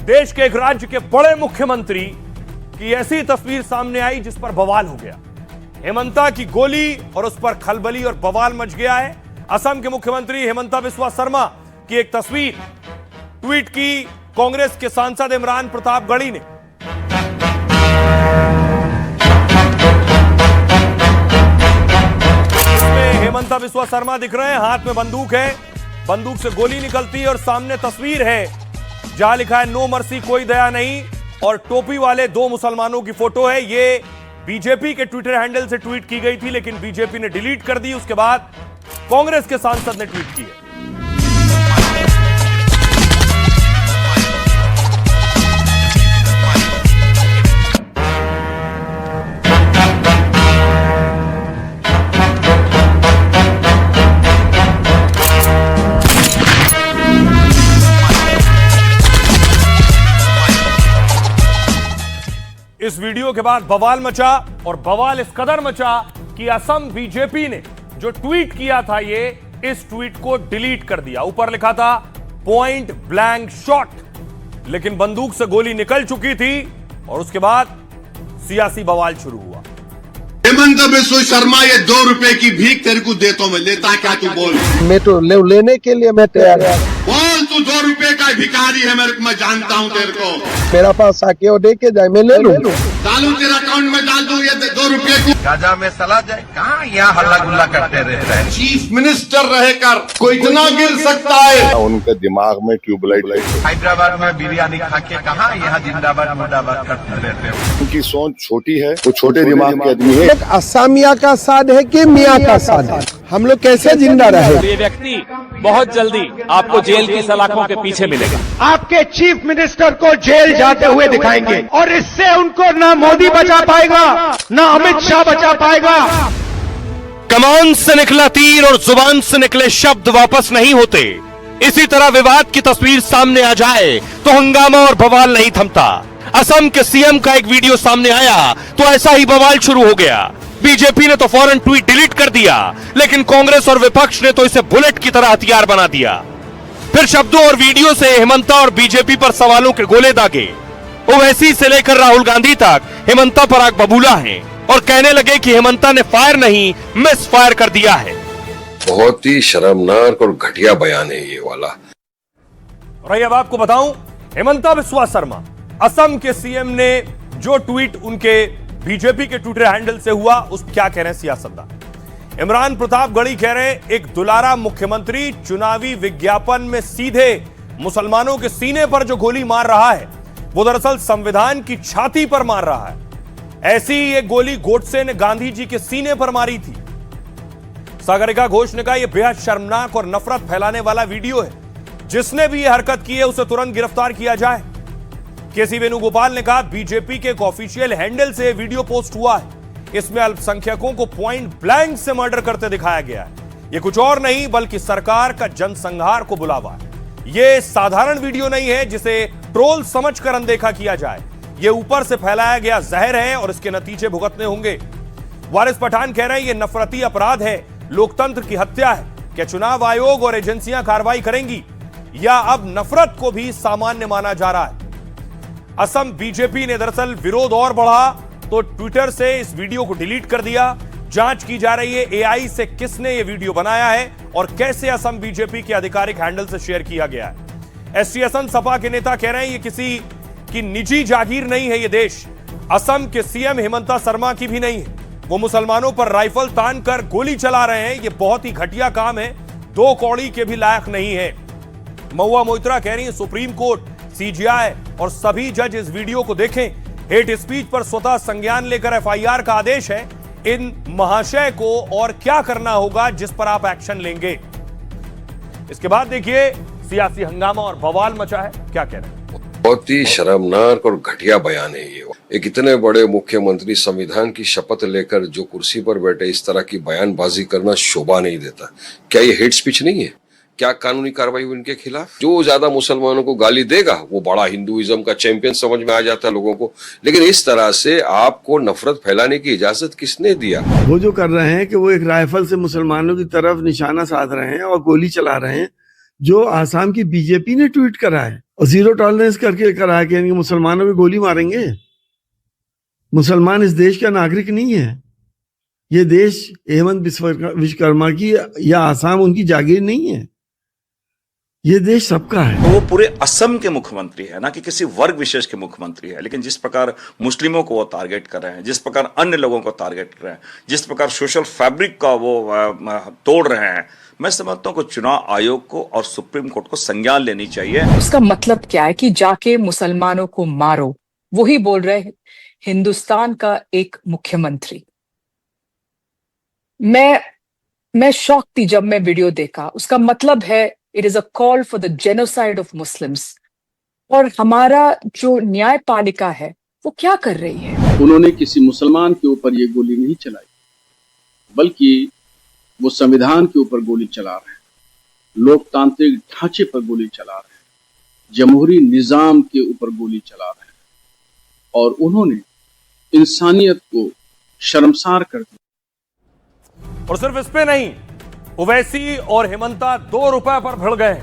देश के एक राज्य के बड़े मुख्यमंत्री की ऐसी तस्वीर सामने आई जिस पर बवाल हो गया। हेमंता की गोली और उस पर खलबली और बवाल मच गया है। असम के मुख्यमंत्री हेमंता बिस्वा शर्मा की एक तस्वीर ट्वीट की कांग्रेस के सांसद इमरान प्रतापगढ़ी ने। इसमें हेमंता बिस्वा शर्मा दिख रहे हैं, हाथ में बंदूक है, बंदूक से गोली निकलती है और सामने तस्वीर है जहां लिखा है नो मर्सी कोई दया नहीं, और टोपी वाले दो मुसलमानों की फोटो है। ये बीजेपी के ट्विटर हैंडल से ट्वीट की गई थी, लेकिन बीजेपी ने डिलीट कर दी। उसके बाद कांग्रेस के सांसद ने ट्वीट की है। इस वीडियो के बाद बवाल मचा, और बवाल इस कदर मचा कि असम बीजेपी ने जो ट्वीट किया था इस ट्वीट को डिलीट कर दिया। ऊपर लिखा था पॉइंट ब्लैंक शॉट, लेकिन बंदूक से गोली निकल चुकी थी और उसके बाद सियासी बवाल शुरू हुआ। हेमंत बिस्वा शर्मा, ये 2 रुपए की भीख तेरे को देता हूं, मैं लेता क्या तू बोल? मैं तो लेने के लिए मैं तैयार है। बोल, तू 2 रुपए का भिखारी है, मैं जानता हूं तेरे को। मेरा पास आके वो दे के जाए, मैं ले लूं। डालू तेरा अकाउंट में डाल दूं ये 2 रुपए को। गाजा में सला जाए, कहाँ यहाँ हल्ला गुल्ला करते रहते हैं। चीफ मिनिस्टर रहकर कोई इतना गिर सकता है? उनके दिमाग में ट्यूबलाइट। हैदराबाद में बिरयानी खा के कहाँ यहाँ जिंदाबाद मुर्दाबाद करते रहते हैं। उनकी सोच छोटी है, वो छोटे दिमाग के आदमी है। एक असामिया का साध है कि मियाँ का साध है, हम लोग कैसे जिंदा रहे? ये व्यक्ति बहुत जल्दी आपको जेल की सलाखों के पीछे मिलेगा। आपके चीफ मिनिस्टर को जेल जाते हुए दिखाएंगे, और इससे उनको ना मोदी बचा पाएगा, ना अमित शाह बचा पाएगा। कमान से निकला तीर और जुबान से निकले शब्द वापस नहीं होते। इसी तरह विवाद की तस्वीर सामने आ जाए तो हंगामा और बवाल नहीं थमता। असम के सीएम का एक वीडियो सामने आया तो ऐसा ही बवाल शुरू हो गया। बीजेपी ने तो फौरन ट्वीट डिलीट कर दिया, लेकिन कांग्रेस और विपक्ष ने तो इसे बुलेट की तरह हथियार बना दिया। फिर शब्दों और वीडियो से हेमंता और बीजेपी पर सवालों के गोले दागे। ओवैसी से लेकर राहुल गांधी तक हेमंता पर आग बबूला है और कहने लगे कि हेमंता ने फायर नहीं मिस फायर कर दिया है। बहुत ही शर्मनाक और घटिया बयान है ये वाला। और अब आपको बताऊं, हेमंता बिस्वा शर्मा असम के सीएम ने जो ट्वीट उनके बीजेपी के ट्विटर हैंडल से हुआ उस क्या कह रहे हैं सियासतदान। इमरान प्रतापगढ़ी कह रहे हैं एक दुलारा मुख्यमंत्री चुनावी विज्ञापन में सीधे मुसलमानों के सीने पर जो गोली मार रहा है वो दरअसल संविधान की छाती पर मार रहा है। ऐसी ही एक गोली गोडसे ने गांधी जी के सीने पर मारी थी। सागरिका घोष ने कहा यह बेहद शर्मनाक और नफरत फैलाने वाला वीडियो है, जिसने भी यह हरकत की है उसे तुरंत गिरफ्तार किया जाए। केसी वेणुगोपाल ने कहा बीजेपी के एक ऑफिशियल हैंडल से वीडियो पोस्ट हुआ है, इसमें अल्पसंख्यकों को पॉइंट ब्लैंक से मर्डर करते दिखाया गया है। यह कुछ और नहीं बल्कि सरकार का जनसंहार को बुलावा है। यह साधारण वीडियो नहीं है जिसे ट्रोल समझकर अनदेखा किया जाए। यह ऊपर से फैलाया गया जहर है और इसके नतीजे भुगतने होंगे। वारिस पठान कह रहे हैं यह नफरती अपराध है, लोकतंत्र की हत्या है। क्या चुनाव आयोग और एजेंसियां कार्रवाई करेंगी या अब नफरत को भी सामान्य माना जा रहा है? असम बीजेपी ने दरअसल विरोध और बढ़ा तो ट्विटर से इस वीडियो को डिलीट कर दिया। जांच की जा रही है एआई से किसने यह वीडियो बनाया है और कैसे असम बीजेपी के आधिकारिक हैंडल से शेयर किया गया है। एसटीएसएन सपा के नेता कह रहे हैं यह किसी की निजी जागीर नहीं है, यह देश असम के सीएम हेमंता शर्मा की भी नहीं है। वो मुसलमानों पर राइफल तान कर गोली चला रहे हैं, यह बहुत ही घटिया काम है, 2 कौड़ी के भी लायक नहीं है। महुआ मोइत्रा कह रही है सुप्रीम कोर्ट, सीजीआई और सभी जज इस वीडियो को देखें। हेट स्पीच पर स्वतः संज्ञान लेकर एफआईआर का आदेश है। इन महाशय को और क्या करना होगा जिस पर आप एक्शन लेंगे। इसके बाद देखिए सियासी हंगामा और बवाल मचा है, क्या कह रहे हैं। बहुत ही शर्मनाक और घटिया बयान है ये। एक इतने बड़े मुख्यमंत्री संविधान की शपथ लेकर जो कुर्सी पर बैठे इस तरह की बयानबाजी करना शोभा नहीं देता। क्या ये हेट स्पीच नहीं है? क्या कानूनी कार्रवाई हुई उनके खिलाफ? जो ज्यादा मुसलमानों को गाली देगा वो बड़ा हिंदुइज्म का चैंपियन समझ में आ जाता है लोगों को। लेकिन इस तरह से आपको नफरत फैलाने की इजाजत किसने दिया? वो जो कर रहे हैं कि वो एक राइफल से मुसलमानों की तरफ निशाना साध रहे हैं और गोली चला रहे हैं, जो आसाम की बीजेपी ने ट्वीट करा है और जीरो टॉलरेंस करके करा है कि मुसलमानों पे गोली मारेंगे। मुसलमान इस देश का नागरिक नहीं है। ये देश हेमंत विश्वकर्मा की या आसाम उनकी जागीर नहीं है। ये देश सबका है। तो वो पूरे असम के मुख्यमंत्री है, ना कि किसी वर्ग विशेष के मुख्यमंत्री है। लेकिन जिस प्रकार मुस्लिमों को वो टारगेट कर रहे हैं, जिस प्रकार अन्य लोगों को टारगेट कर रहे हैं, जिस प्रकार सोशल फैब्रिक का वो तोड़ रहे हैं, मैं समझता हूँ कि चुनाव आयोग को और सुप्रीम कोर्ट को संज्ञान लेनी चाहिए। उसका मतलब क्या है कि जाके मुसलमानों को मारो, वही बोल रहे हिंदुस्तान का एक मुख्यमंत्री। मैं शॉक थी जब मैं वीडियो देखा। उसका मतलब है it is a call for the genocide of Muslims. और हमारा जो न्यायपालिका है वो क्या कर रही है? उन्होंने किसी मुसलमान के ऊपर ये गोली नहीं चलाई, बल्कि वो संविधान के ऊपर गोली चला रहे हैं, लोकतांत्रिक ढांचे पर गोली चला रहे हैं, जमहूरी निजाम के ऊपर गोली चला रहे हैं। और उन्होंने इंसानियत को शर्मसार कर दिया। और सिर्फ इस पे नहीं, ओवैसी और हेमंता 2 रुपए पर भिड़ गए।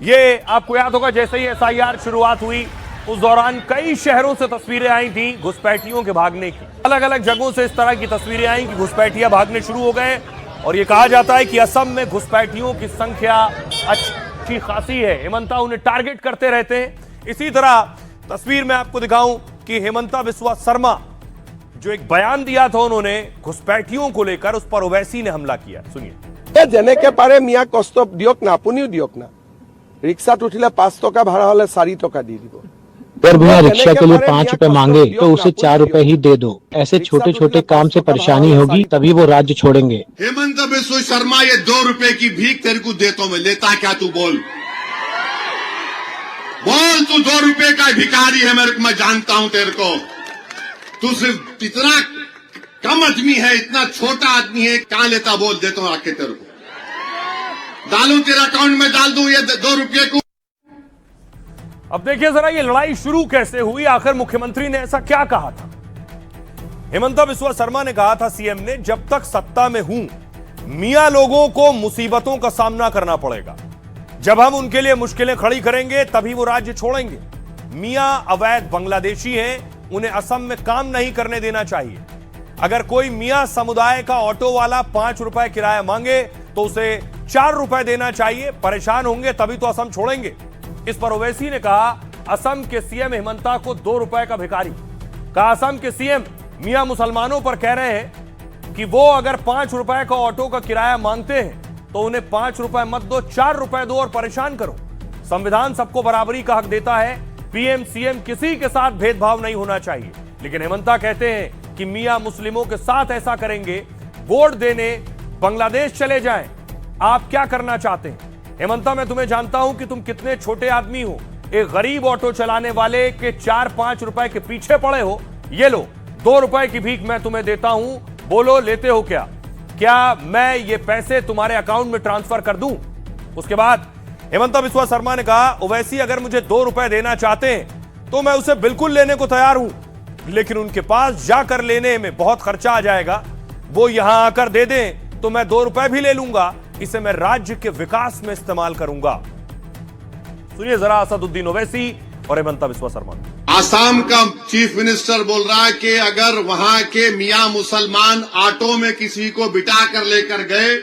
ये आपको याद होगा, जैसे ही एसआईआर शुरुआत हुई उस दौरान कई शहरों से तस्वीरें आई थी घुसपैठियों के भागने की। अलग अलग जगहों से इस तरह की तस्वीरें आई कि घुसपैठिया भागने शुरू हो गए। और ये कहा जाता है कि असम में घुसपैठियों की संख्या अच्छी खासी है। हेमंता उन्हें टारगेट करते रहते हैं। इसी तरह तस्वीर में आपको दिखाऊं कि हेमंता बिस्वा शर्मा जो एक बयान दिया था उन्होंने घुसपैठियों को लेकर, उस पर ओवैसी ने हमला किया। सुनिए। जेनेके पारे मिया कष्ट दियक ना, আপুনিও दियक ना। रिक्शात उठिले 5 टका भाड़ा होले 4 टका दी দিব। पर भैया रिक्शा के लिए 5 रुपए मांगे तो उसे 4 रुपए ही दे दो। ऐसे छोटे छोटे काम से परेशानी होगी तभी वो राज्य छोड़ेंगे। हेमंत बिस्वा शर्मा, ये 2 रुपए की भीख तेरे को देता हूं मैं, लेता क्या तू? बोल तू 2 रुपए का भिखारी है। मैं जानता हूं तेरे को। तू सिर्फ इतना कम आदमी है, इतना छोटा आदमी है, कहां लेता? बोल, देता हूं आके तेरे को। डालू तेरा अकाउंट में, डाल दूं ये 2 रुपये को। अब देखिए जरा ये लड़ाई शुरू कैसे हुई। आखिर मुख्यमंत्री ने ऐसा क्या कहा था? हेमंता बिस्वा शर्मा ने कहा था, सीएम ने, जब तक सत्ता में हूं मियां लोगों को मुसीबतों का सामना करना पड़ेगा। जब हम उनके लिए मुश्किलें खड़ी करेंगे तभी वो राज्य छोड़ेंगे। मियां अवैध बांग्लादेशी हैं, उन्हें असम में काम नहीं करने देना चाहिए। अगर कोई मियां समुदाय का ऑटो वाला 5 रुपए किराया मांगे तो उसे 4 रुपए देना चाहिए। परेशान होंगे तभी तो असम छोड़ेंगे। इस पर ओवैसी ने कहा, असम के सीएम हेमंता को 2 रुपए का भिखारी कहा। असम के सीएम मियां मुसलमानों पर कह रहे हैं कि वो अगर 5 रुपए का ऑटो का किराया मांगते हैं तो उन्हें 5 रुपए मत दो, 4 रुपए दो और परेशान करो। संविधान सबको बराबरी का हक देता है। पीएम सीएम किसी के साथ भेदभाव नहीं होना चाहिए। लेकिन हेमंता कहते हैं कि मियां मुस्लिमों के साथ ऐसा करेंगे, वोट देने बांग्लादेश चले जाएं। आप क्या करना चाहते हैं? हेमंता, मैं तुम्हें जानता हूं कि तुम कितने छोटे आदमी हो। एक गरीब ऑटो चलाने वाले के 4-5 रुपए के पीछे पड़े हो। ये लो 2 रुपए की भीख मैं तुम्हें देता हूं, बोलो लेते हो क्या? क्या मैं ये पैसे तुम्हारे अकाउंट में ट्रांसफर कर दूं? उसके बाद हेमंता बिस्वा शर्मा ने कहा, ओवैसी अगर मुझे 2 रुपए देना चाहते हैं तो मैं उसे बिल्कुल लेने को तैयार हूं, लेकिन उनके पास जाकर लेने में बहुत खर्चा आ जाएगा। वो यहां आकर दे दें तो मैं 2 रुपए भी ले लूंगा, इसे मैं राज्य के विकास में इस्तेमाल करूंगा। सुनिए जरा असदुद्दीन ओवैसी और हेमंता बिस्वा शर्मा। आसाम का चीफ मिनिस्टर बोल रहा है कि अगर वहां के मियां मुसलमान ऑटो में किसी को बिठा कर लेकर गए,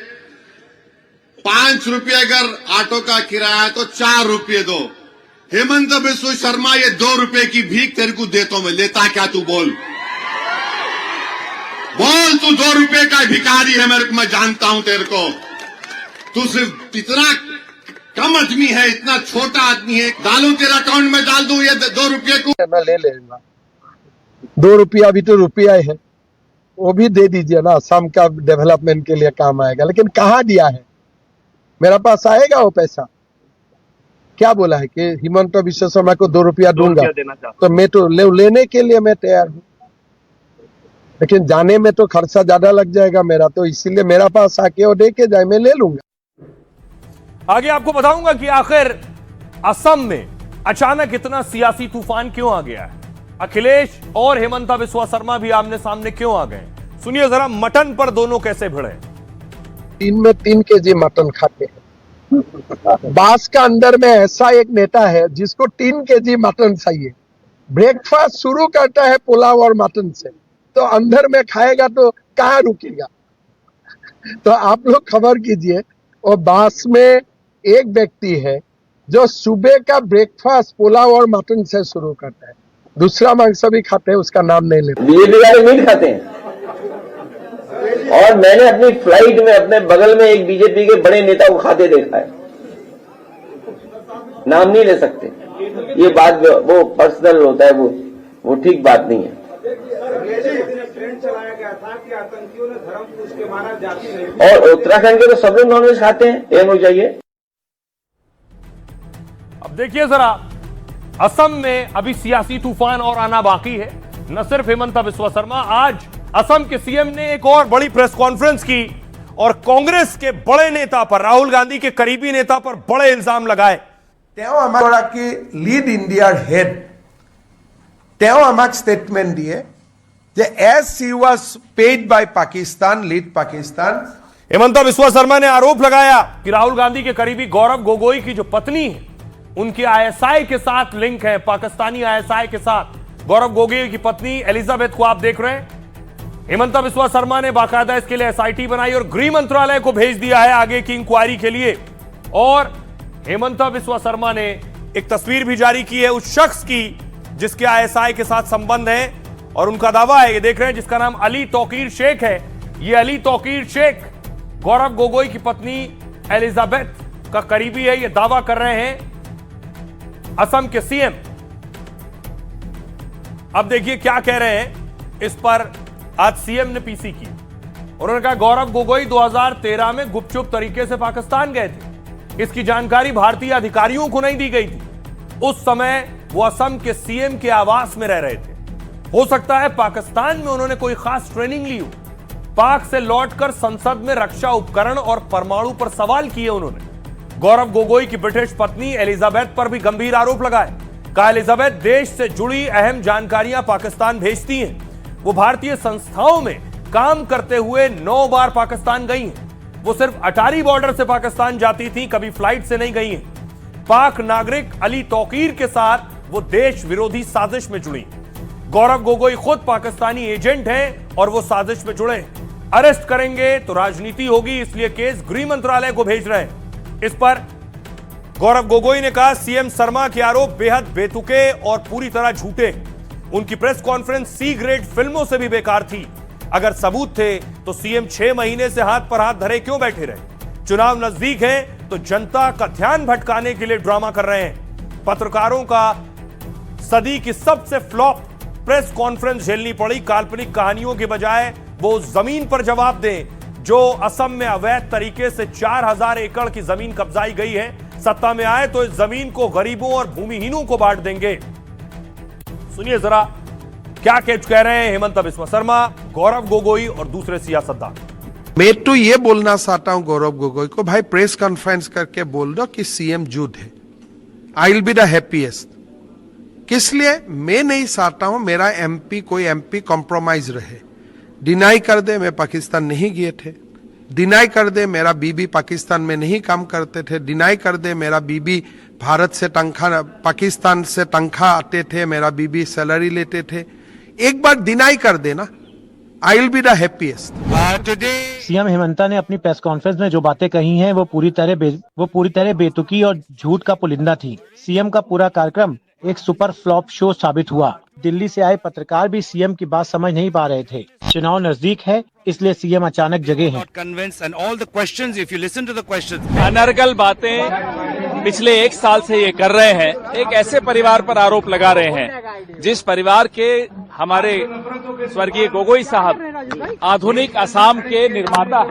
5 रुपये अगर ऑटो का किराया तो 4 रुपये दो। हेमंत बिस्वा शर्मा, ये 2 रुपए की भीख तेरे को देता हूं मैं, लेता क्या तू? बोल तू 2 रुपए का भिखारी है। मैं जानता हूं तेरे को। तू सिर्फ इतना कम आदमी है, इतना छोटा आदमी है, डालू तेरा अकाउंट में, डाल दूं ये 2 रुपये को। मैं ले लूंगा। 2 रुपया भी तो रुपया है, वो भी दे दीजिए ना। असम का डेवलपमेंट के लिए काम आएगा। लेकिन कहाँ दिया है? मेरा पास आएगा वो पैसा? क्या बोला है कि हेमंत बिस्वा शर्मा को 2 रुपया दूंगा, तो मैं तो लेने के लिए मैं तैयार हूँ, लेकिन जाने में तो खर्चा ज्यादा लग जाएगा मेरा, तो इसीलिए मेरा पास आके वो दे के जाए, मैं ले लूंगा। आगे आपको बताऊंगा कि आखिर असम में अचानक इतना सियासी तूफान क्यों आ गया है। अखिलेश और हेमंता बिस्वा शर्मा भी आमने सामने क्यों आ गए। सुनिए जरा मटन पर दोनों कैसे भिड़े। 3 में 3 केजी मटन खाते हैं। बास का अंदर में ऐसा एक नेता है जिसको 3 केजी मटन चाहिए, ब्रेकफास्ट शुरू करता है पुलाव और मटन से, तो अंदर में खाएगा तो कहाँ रुकेगा। तो आप लोग खबर कीजिए, और बास में एक व्यक्ति है जो सुबह का ब्रेकफास्ट पुलाव और मटन से शुरू करता है, दूसरा मांस भी खाते हैं, उसका नाम नहीं लेते। बीजेपी वाले मीट खाते हैं, और मैंने अपनी फ्लाइट में अपने बगल में एक बीजेपी के बड़े नेता को खाते देखा है, नाम नहीं ले सकते, ये बात वो पर्सनल होता है, वो ठीक बात नहीं है। और उत्तराखंड के तो सब लोग नॉनवेज खाते हैं, ये हो जाइए। अब देखिए जरा, असम में अभी सियासी तूफान और आना बाकी है। न सिर्फ हेमंता बिस्वा शर्मा, आज असम के सीएम ने एक और बड़ी प्रेस कॉन्फ्रेंस की और कांग्रेस के बड़े नेता पर, राहुल गांधी के करीबी नेता पर बड़े इल्जाम लगाए। लीड इंडियार हेड स्टेटमेंट दिए যে as she was paid by Pakistan, lead Pakistan। Hemanta Biswa Sharma ने आरोप लगाया कि राहुल गांधी के करीबी गौरव गोगोई की जो पत्नी है, उनकी आईएसआई के साथ लिंक है, पाकिस्तानी आईएसआई के साथ। गौरव गोगोई की पत्नी एलिजाबेथ को आप देख रहे हैं। हेमंता बिस्वा शर्मा ने बाकायदा इसके लिए एसआईटी बनाई और गृह मंत्रालय को भेज दिया है आगे की इंक्वायरी के लिए। और हेमंता बिस्वा शर्मा ने एक तस्वीर भी जारी की है उस शख्स की जिसके आईएसआई के साथ संबंध है, और उनका दावा है, ये देख रहे हैं, जिसका नाम अली तौकीर शेख है। ये अली तौकीर शेख गौरव गोगोई की पत्नी एलिजाबेथ का करीबी है, ये दावा कर रहे हैं असम के सीएम। अब देखिए क्या कह रहे हैं इस पर। आज सीएम ने पीसी की, उन्होंने कहा गौरव गोगोई 2013 में गुपचुप तरीके से पाकिस्तान गए थे, इसकी जानकारी भारतीय अधिकारियों को नहीं दी गई थी। उस समय वो असम के सीएम के आवास में रह रहे थे, हो सकता है पाकिस्तान में उन्होंने कोई खास ट्रेनिंग ली हो। पाक से लौटकर संसद में रक्षा उपकरण और परमाणु पर सवाल किए उन्होंने। गौरव गोगोई की ब्रिटिश पत्नी एलिजाबेथ पर भी गंभीर आरोप लगाए। कहा एलिजाबेथ देश से जुड़ी अहम जानकारियां पाकिस्तान भेजती हैं। वो भारतीय संस्थाओं में काम करते हुए 9 बार पाकिस्तान गई हैं। वो सिर्फ अटारी बॉर्डर से पाकिस्तान जाती थी, कभी फ्लाइट से नहीं गई हैं। पाक नागरिक अली तौकीर के साथ वो देश विरोधी साजिश में जुड़ी। गौरव गोगोई खुद पाकिस्तानी एजेंट हैं और वो साजिश में जुड़े। अरेस्ट करेंगे तो राजनीति होगी, इसलिए केस गृह मंत्रालय को भेज रहे हैं। इस पर गौरव गोगोई ने कहा सीएम शर्मा के आरोप बेहद बेतुके और पूरी तरह झूठे। उनकी प्रेस कॉन्फ्रेंस सी ग्रेड फिल्मों से भी बेकार थी। अगर सबूत थे तो सीएम 6 महीने से हाथ पर हाथ धरे क्यों बैठे रहे। चुनाव नजदीक है तो जनता का ध्यान भटकाने के लिए ड्रामा कर रहे हैं। पत्रकारों का सदी की सबसे फ्लॉप प्रेस कॉन्फ्रेंस झेलनी पड़ी। काल्पनिक कहानियों के बजाय वो जमीन पर जवाब दें जो असम में अवैध तरीके से 4000 एकड़ की जमीन कब्जाई गई है। सत्ता में आए तो इस जमीन को गरीबों और भूमिहीनों को बांट देंगे। सुनिए जरा क्या कह रहे हैं हेमंता बिस्वा शर्मा, गौरव गोगोई और दूसरे सियासतदान। मैं तो ये बोलना चाहता हूं गौरव गोगोई को, भाई प्रेस कॉन्फ्रेंस करके बोल दो कि सीएम जुद है, आई विल बी द हैप्पीएस्ट। किस लिए? मैं नहीं चाहता हूं मेरा कोई एमपी कॉम्प्रोमाइज रहे। डिनाई कर दे मैं पाकिस्तान नहीं गए थे, डिनाई कर दे मेरा बीबी पाकिस्तान में नहीं काम करते थे, डिनाई कर दे मेरा बीबी भारत से तनख्वाह, पाकिस्तान से तनख्वाह आते थे, मेरा बीबी सैलरी लेते थे। एक बार डिनाई कर देना, I will be the happiest. CM Himanta ने अपनी प्रेस कॉन्फ्रेंस में जो बातें कही हैं वो पूरी तरह बेतुकी और झूठ का पुलिंदा थी। सीएम का पूरा कार्यक्रम एक सुपर फ्लॉप शो साबित हुआ। दिल्ली से आए पत्रकार भी सीएम की बात समझ नहीं पा रहे थे। चुनाव नजदीक है इसलिए सीएम अचानक जगे हैं। अनर्गल बातें पिछले 1 साल से ये कर रहे हैं। एक ऐसे परिवार पर आरोप लगा रहे हैं जिस परिवार के हमारे स्वर्गीय गोगोई साहब आधुनिक असम के निर्माता,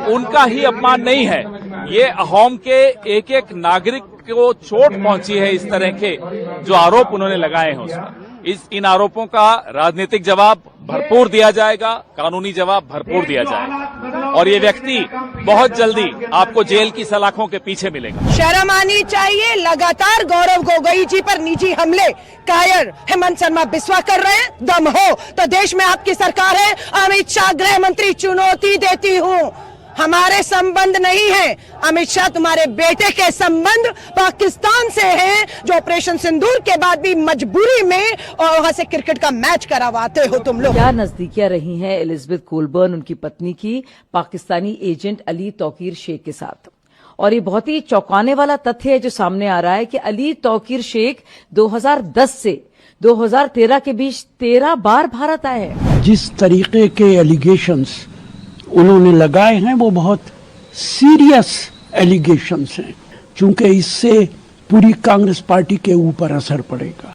उनका ही अपमान नहीं है। ये अहोम के एक एक नागरिक को चोट पहुंची है। इस तरह के जो आरोप उन्होंने लगाए हैं उसमें इन आरोपों का राजनीतिक जवाब भरपूर दिया जाएगा, कानूनी जवाब भरपूर दिया जाएगा और ये व्यक्ति बहुत जल्दी आपको जेल की सलाखों के पीछे मिलेगा। शर्म आनी चाहिए। लगातार गौरव गोगोई जी पर निजी हमले कायर हेमंत शर्मा बिस्वा कर रहे हैं। दम हो तो देश में आपकी सरकार है। अमित शाह गृह मंत्री, चुनौती देती हूँ हमारे संबंध नहीं है। अमित शाह, तुम्हारे बेटे के संबंध पाकिस्तान से हैं, जो ऑपरेशन सिंदूर के बाद भी मजबूरी में और वहां से क्रिकेट का मैच करवाते हो तुम लोग। क्या नजदीकियां रही हैं एलिजाबेथ कोलबर्न, उनकी पत्नी की, पाकिस्तानी एजेंट अली तौकीर शेख के साथ। और ये बहुत ही चौंकाने वाला तथ्य है जो सामने आ रहा है कि अली तौकीर शेख 2010 से 2013 के बीच 13 बार भारत आए हैं। जिस तरीके के एलिगेशंस उन्होंने लगाए हैं वो बहुत सीरियस एलिगेशंस हैं, क्योंकि इससे पूरी कांग्रेस पार्टी के ऊपर असर पड़ेगा।